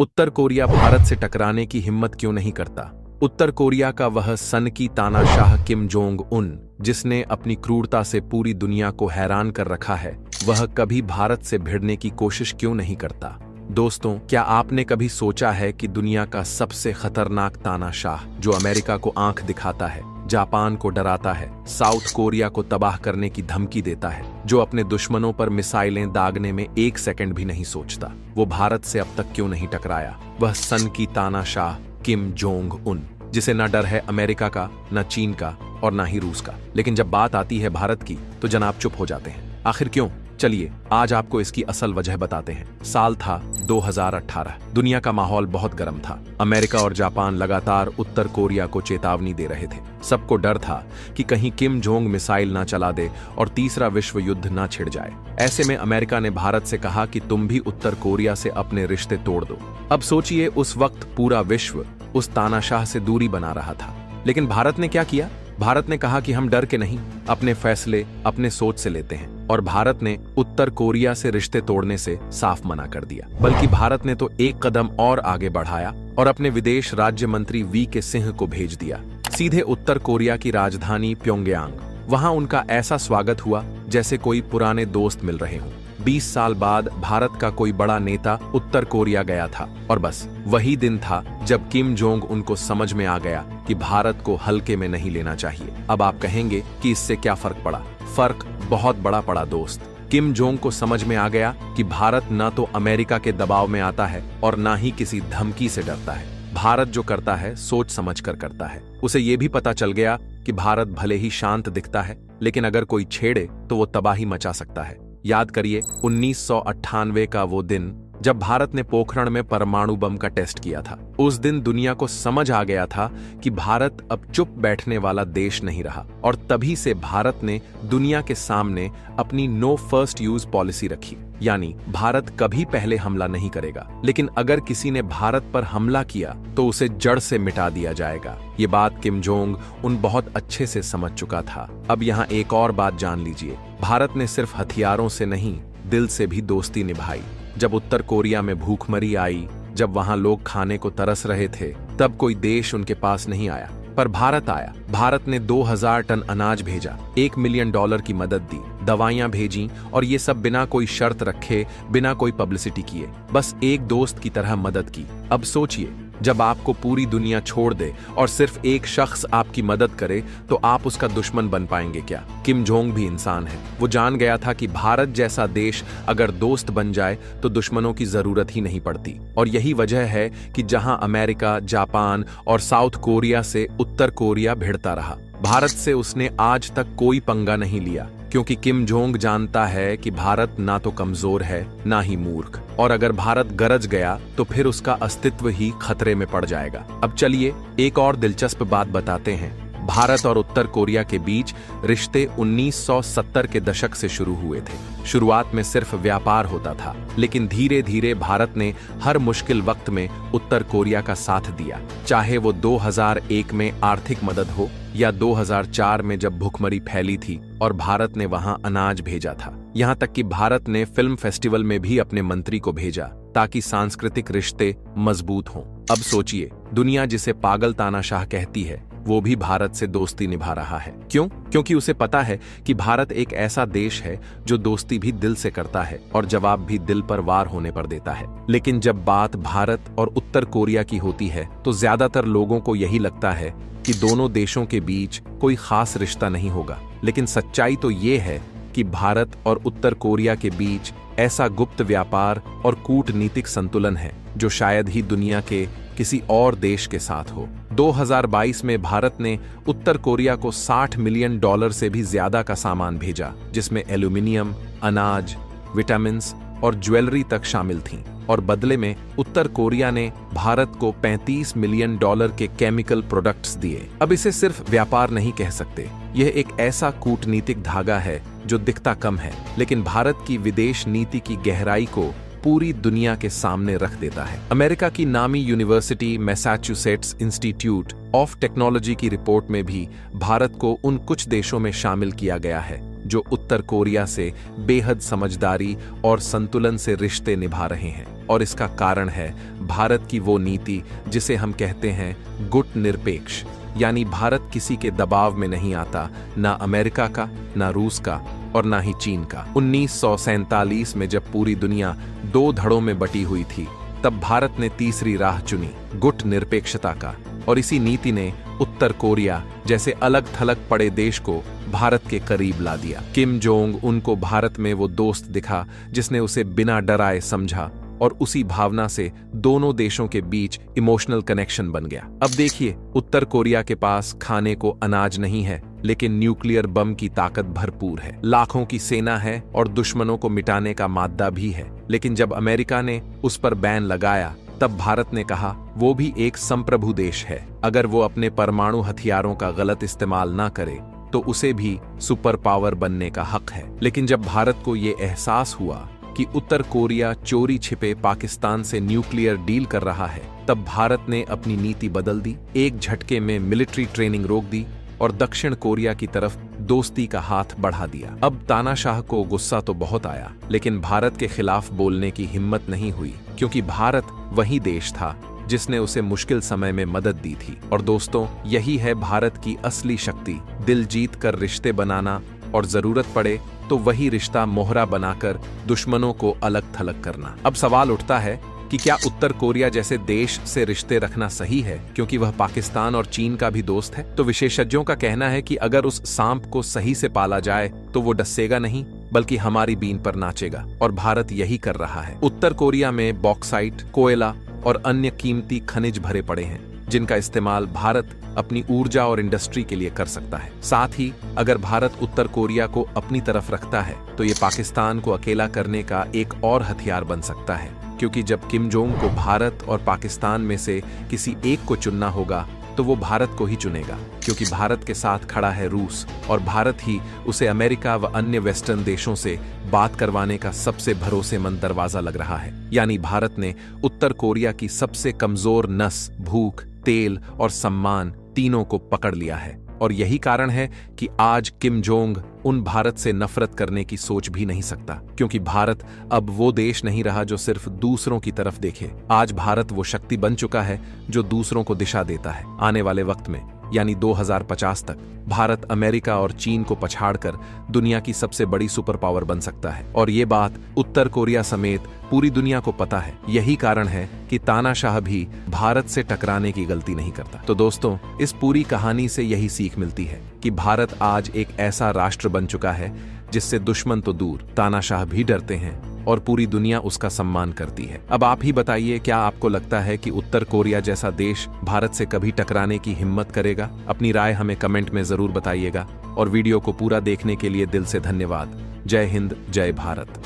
उत्तर Korea Bharat से टकराने की हिम्मत क्यों नहीं करता? उत्तर कोरिया का वह सन की तानाशाह किम जोंग उन, जिसने अपनी क्रूरता से पूरी दुनिया को हैरान कर रखा है, वह कभी भारत से भिड़ने की कोशिश क्यों नहीं करता? दोस्तों, क्या आपने कभी सोचा है कि दुनिया का सबसे खतरनाक तानाशाह, जो अमेरिका को आंख दिखाता है, जापान को डराता है, साउथ कोरिया को तबाह करने की धमकी देता है, जो अपने दुश्मनों पर मिसाइलें दागने में एक सेकंड भी नहीं सोचता, वो भारत से अब तक क्यों नहीं टकराया? वह सन की तानाशाह किम जोंग उन, जिसे न डर है अमेरिका का, न चीन का और न ही रूस का। लेकिन जब बात आती है भारत की, तो जनाब चुप हो जाते हैं। आखिर क्यों? चलिए आज आपको इसकी असल वजह बताते हैं। साल था 2018। दुनिया का माहौल बहुत गर्म था। अमेरिका और जापान लगातार उत्तर कोरिया को चेतावनी दे रहे थे। सबको डर था कि कहीं किम जोंग मिसाइल ना चला दे और तीसरा विश्व युद्ध ना छिड़ जाए। ऐसे में अमेरिका ने भारत से कहा कि तुम भी उत्तर कोरिया से अपने रिश्ते तोड़ दो। अब सोचिए, उस वक्त पूरा विश्व उस तानाशाह से दूरी बना रहा था। लेकिन भारत ने क्या किया? भारत ने कहा कि हम डर के नहीं, अपने फैसले अपने सोच से लेते हैं। और भारत ने उत्तर कोरिया से रिश्ते तोड़ने से साफ मना कर दिया। बल्कि भारत ने तो एक कदम और आगे बढ़ाया और अपने विदेश राज्य मंत्री वी के सिंह को भेज दिया सीधे उत्तर कोरिया की राजधानी प्योंगयांग। वहां उनका ऐसा स्वागत हुआ जैसे कोई पुराने दोस्त मिल रहे हों। 20 साल बाद भारत का कोई बड़ा नेता उत्तर कोरिया गया था और बस वही दिन था जब किम जोंग उनको समझ में आ गया कि भारत को हल्के में नहीं लेना चाहिए। अब आप कहेंगे कि इससे क्या फर्क पड़ा? फर्क बहुत बड़ा पड़ा दोस्त। किम जोंग को समझ में आ गया कि भारत न तो अमेरिका के दबाव में आता है और न ही किसी धमकी से डरता है। भारत जो करता है सोच समझ कर करता है। उसे ये भी पता चल गया कि भारत भले ही शांत दिखता है, लेकिन अगर कोई छेड़े तो वो तबाही मचा सकता है। याद करिए 1998 का वो दिन जब भारत ने पोखरण में परमाणु बम का टेस्ट किया था। उस दिन दुनिया को समझ आ गया था कि भारत अब चुप बैठने वाला देश नहीं रहा और तभी से भारत ने दुनिया के सामने अपनी नो फर्स्ट यूज पॉलिसी रखी। यानी भारत कभी पहले हमला नहीं करेगा, लेकिन अगर किसी ने भारत पर हमला किया तो उसे जड़ से मिटा दिया जाएगा। ये बात किम जोंग उन बहुत अच्छे से समझ चुका था। अब यहाँ एक और बात जान लीजिए, भारत ने सिर्फ हथियारों से नहीं, दिल से भी दोस्ती निभाई। जब उत्तर कोरिया में भूखमरी आई, जब वहां लोग खाने को तरस रहे थे, तब कोई देश उनके पास नहीं आया, पर भारत आया। भारत ने 2000 टन अनाज भेजा, $1 मिलियन की मदद दी, दवाइयां भेजी और ये सब बिना कोई शर्त रखे, बिना कोई पब्लिसिटी किए, बस एक दोस्त की तरह मदद की। अब सोचिए, जब आपको पूरी दुनिया छोड़ दे और सिर्फ एक शख्स आपकी मदद करे तो आप उसका दुश्मन बन पाएंगे क्या? किम जोंग भी इंसान है। वो जान गया था कि भारत जैसा देश अगर दोस्त बन जाए तो दुश्मनों की जरूरत ही नहीं पड़ती। और यही वजह है कि जहां अमेरिका, जापान और साउथ कोरिया से उत्तर कोरिया भिड़ता रहा, भारत से उसने आज तक कोई पंगा नहीं लिया, क्योंकि किम जोंग जानता है कि भारत ना तो कमजोर है ना ही मूर्ख, और अगर भारत गरज गया तो फिर उसका अस्तित्व ही खतरे में पड़ जाएगा। अब चलिए एक और दिलचस्प बात बताते हैं। भारत और उत्तर कोरिया के बीच रिश्ते 1970 के दशक से शुरू हुए थे। शुरुआत में सिर्फ व्यापार होता था, लेकिन धीरे धीरे भारत ने हर मुश्किल वक्त में उत्तर कोरिया का साथ दिया, चाहे वो 2001 में आर्थिक मदद हो या 2004 में जब भूखमरी फैली थी और भारत ने वहां अनाज भेजा था। यहाँ तक कि भारत ने फिल्म फेस्टिवल में भी अपने मंत्री को भेजा ताकि सांस्कृतिक रिश्ते मजबूत हों। अब सोचिए, दुनिया जिसे पागल तानाशाह कहती है, वो भी भारत से दोस्ती निभा रहा है। क्यों? क्योंकि उसे पता है कि भारत एक ऐसा देश है जो दोस्ती भी दिल से करता है और जवाब भी दिल पर वार होने पर देता है। लेकिन जब बात भारत और उत्तर कोरिया की होती है तो ज्यादातर लोगों को यही लगता है कि दोनों देशों के बीच कोई खास रिश्ता नहीं होगा। लेकिन सच्चाई तो ये है कि भारत और उत्तर कोरिया के बीच ऐसा गुप्त व्यापार और कूटनीतिक संतुलन है जो शायद ही दुनिया के किसी और देश के साथ हो। 2022 में भारत ने उत्तर कोरिया को $60 मिलियन से भी ज्यादा का सामान भेजा, जिसमें एल्यूमिनियम, अनाज, विटामिन्स और ज्वेलरी तक शामिल थीं। और बदले में उत्तर कोरिया ने भारत को $35 मिलियन के केमिकल प्रोडक्ट्स दिए। अब इसे सिर्फ व्यापार नहीं कह सकते, यह एक ऐसा कूटनीतिक धागा है जो दिखता कम है, लेकिन भारत की विदेश नीति की गहराई को पूरी दुनिया के सामने रख देता है। अमेरिका की नामी university Massachusetts institute of technology की रिपोर्ट में भी भारत को उन कुछ देशों में शामिल किया गया है जो उत्तर कोरिया से बेहद समझदारी और संतुलन से रिश्ते निभा रहे हैं। और इसका कारण है भारत की वो नीति जिसे हम कहते हैं गुट निरपेक्ष, यानी भारत किसी के दबाव में नहीं आता, ना अमेरिका का, ना रूस का और ना ही चीन का। 1947 में जब पूरी दुनिया दो धड़ों में बटी हुई थी, तब भारत ने तीसरी राह चुनी, गुट निरपेक्षता का। और इसी नीति ने उत्तर कोरिया जैसे अलग थलग पड़े देश को भारत के करीब ला दिया। किम जोंग उन को भारत में वो दोस्त दिखा जिसने उसे बिना डराए समझा, और उसी भावना से दोनों देशों के बीच इमोशनल कनेक्शन बन गया। अब देखिए, उत्तर कोरिया के पास खाने को अनाज नहीं है, लेकिन न्यूक्लियर बम की ताकत भरपूर है, लाखों की सेना है और दुश्मनों को मिटाने का मादा भी है। लेकिन जब अमेरिका ने उस पर बैन लगाया, तब भारत ने कहा वो भी एक संप्रभु देश है, अगर वो अपने परमाणु हथियारों का गलत इस्तेमाल ना करे तो उसे भी सुपर पावर बनने का हक है। लेकिन जब भारत को ये एहसास हुआ कि उत्तर कोरिया चोरी छिपे पाकिस्तान से न्यूक्लियर डील कर रहा है, तब भारत ने अपनी नीति बदल दी, एक झटके में मिलिट्री ट्रेनिंग रोक दी और दक्षिण कोरिया की तरफ दोस्ती का हाथ बढ़ा दिया। अब तानाशाह को गुस्सा तो बहुत आया, लेकिन भारत के खिलाफ बोलने की हिम्मत नहीं हुई, क्योंकि भारत वही देश था जिसने उसे मुश्किल समय में मदद दी थी। और दोस्तों, यही है भारत की असली शक्ति, दिल जीत कर रिश्ते बनाना, और जरूरत पड़े तो वही रिश्ता मोहरा बनाकर दुश्मनों को अलग थलग करना। अब सवाल उठता है कि क्या उत्तर कोरिया जैसे देश से रिश्ते रखना सही है, क्योंकि वह पाकिस्तान और चीन का भी दोस्त है? तो विशेषज्ञों का कहना है कि अगर उस सांप को सही से पाला जाए तो वो डसेगा नहीं, बल्कि हमारी बीन पर नाचेगा। और भारत यही कर रहा है। उत्तर कोरिया में बॉक्साइट, कोयला और अन्य कीमती खनिज भरे पड़े हैं, जिनका इस्तेमाल भारत अपनी ऊर्जा और इंडस्ट्री के लिए कर सकता है। साथ ही अगर भारत उत्तर कोरिया को अपनी तरफ रखता है तो ये पाकिस्तान को अकेला करने का एक और हथियार बन सकता है, क्योंकि जब किम जोंग को भारत और पाकिस्तान में से किसी एक को चुनना होगा तो वो भारत को ही चुनेगा, क्योंकि भारत के साथ खड़ा है रूस, और भारत ही उसे अमेरिका व अन्य वेस्टर्न देशों से बात करवाने का सबसे भरोसेमंद दरवाजा लग रहा है। यानी भारत ने उत्तर कोरिया की सबसे कमजोर नस, भूख, तेल और सम्मान, तीनों को पकड़ लिया है। और यही कारण है कि आज किम जोंग उन भारत से नफरत करने की सोच भी नहीं सकता, क्योंकि भारत अब वो देश नहीं रहा जो सिर्फ दूसरों की तरफ देखे। आज भारत वो शक्ति बन चुका है जो दूसरों को दिशा देता है। आने वाले वक्त में, यानी 2050 तक, भारत अमेरिका और चीन को पछाड़कर दुनिया की सबसे बड़ी सुपर पावर बन सकता है। और ये बात उत्तर कोरिया समेत पूरी दुनिया को पता है। यही कारण है कि तानाशाह भी भारत से टकराने की गलती नहीं करता। तो दोस्तों, इस पूरी कहानी से यही सीख मिलती है कि भारत आज एक ऐसा राष्ट्र बन चुका है जिससे दुश्मन तो दूर, तानाशाह भी डरते हैं और पूरी दुनिया उसका सम्मान करती है। अब आप ही बताइए, क्या आपको लगता है कि उत्तर कोरिया जैसा देश भारत से कभी टकराने की हिम्मत करेगा? अपनी राय हमें कमेंट में जरूर बताइएगा, और वीडियो को पूरा देखने के लिए दिल से धन्यवाद। जय हिंद, जय भारत।